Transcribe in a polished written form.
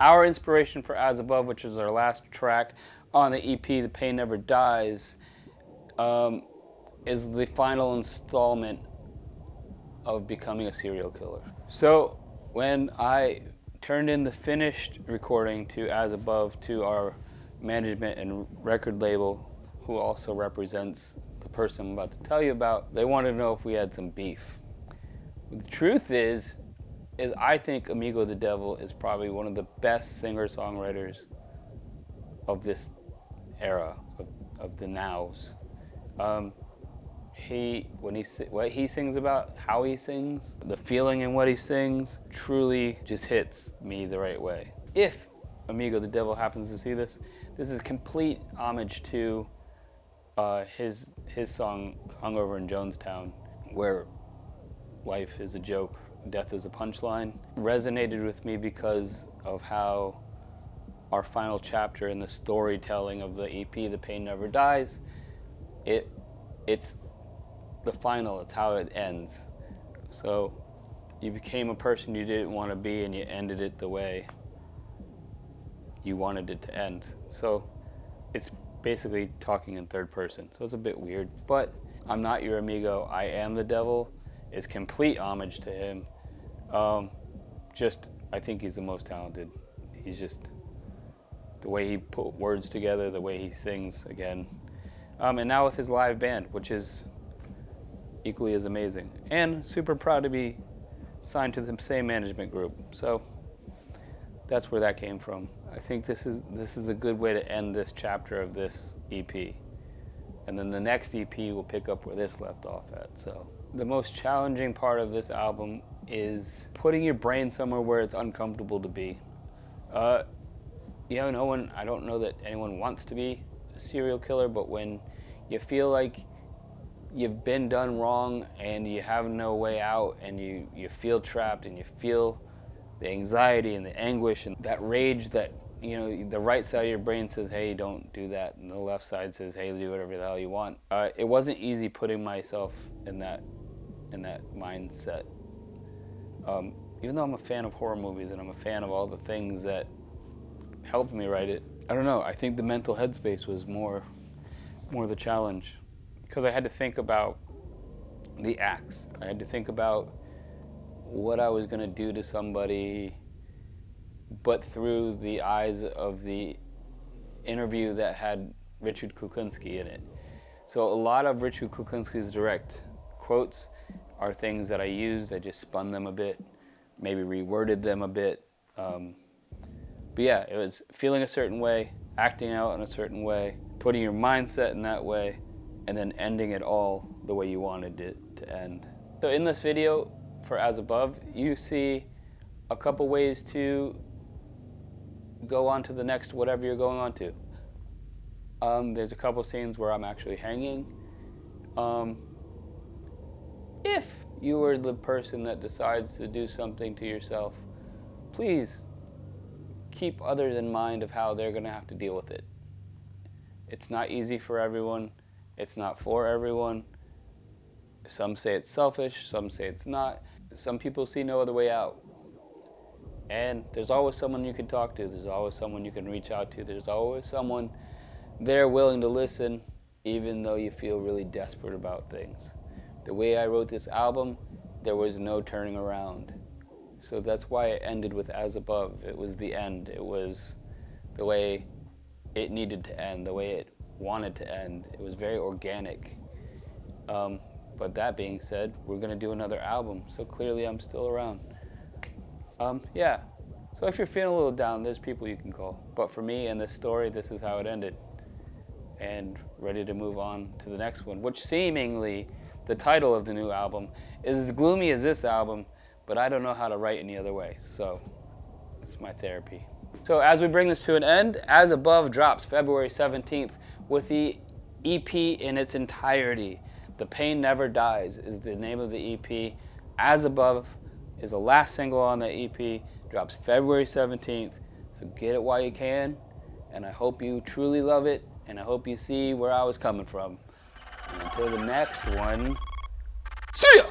Our inspiration for As Above, which is our last track on the EP, The Pain Never Dies, is the final installment of becoming a serial killer. So when I turned in the finished recording to As Above to our management and record label, who also represents the person I'm about to tell you about, they wanted to know if we had some beef. The truth is I think Amigo the Devil is probably one of the best singer-songwriters of this era, of the nows. What he sings about, how he sings, the feeling in what he sings, truly just hits me the right way. If Amigo the Devil happens to see this, this is complete homage to his song Hungover in Jonestown, where life is a joke, death is a punchline. Resonated with me because of how our final chapter in the storytelling of the EP, The Pain Never Dies, it's the final, it's how it ends. So you became a person you didn't want to be and you ended it the way you wanted it to end. So it's basically talking in third person. So it's a bit weird, but I'm not your amigo, I am the devil is complete homage to him. I think he's the most talented. He's just, the way he put words together, the way he sings again. And now with his live band, which is equally as amazing. And super proud to be signed to the same management group. So that's where that came from. I think this is a good way to end this chapter of this EP. And then the next EP will pick up where this left off at. So the most challenging part of this album is putting your brain somewhere where it's uncomfortable to be. I don't know that anyone wants to be a serial killer, but when you feel like you've been done wrong and you have no way out and you feel trapped and you feel the anxiety and the anguish and that rage that, the right side of your brain says, hey, don't do that, and the left side says, hey, do whatever the hell you want. It wasn't easy putting myself in that mindset. Even though I'm a fan of horror movies and I'm a fan of all the things that helped me write it, I don't know, I think the mental headspace was more the challenge, because I had to think about the acts. I had to think about what I was going to do to somebody, but through the eyes of the interview that had Richard Kuklinski in it. So a lot of Richard Kuklinski's direct quotes are things that I used. I just spun them a bit, maybe reworded them a bit. But yeah, it was feeling a certain way, acting out in a certain way, putting your mindset in that way, and then ending it all the way you wanted it to end. So in this video for As Above, you see a couple ways to go on to the next whatever you're going on to. There's a couple scenes where I'm actually hanging. If you are the person that decides to do something to yourself, please keep others in mind of how they're going to have to deal with it. It's not easy for everyone. It's not for everyone. Some say it's selfish, some say it's not. Some people see no other way out. And there's always someone you can talk to. There's always someone you can reach out to. There's always someone there willing to listen, even though you feel really desperate about things. The way I wrote this album, there was no turning around. So that's why it ended with As Above. It was the end. It was the way it needed to end, the way it wanted to end. It was very organic. But that being said, we're going to do another album, so clearly I'm still around. Yeah, so if you're feeling a little down, there's people you can call. But for me and this story, this is how it ended. And ready to move on to the next one, which seemingly, the title of the new album, is as gloomy as this album, but I don't know how to write any other way, so it's my therapy. So as we bring this to an end, As Above drops February 17th with the EP in its entirety. The Pain Never Dies is the name of the EP. As Above is the last single on the EP, drops February 17th, so get it while you can, and I hope you truly love it, and I hope you see where I was coming from. And until the next one, see ya!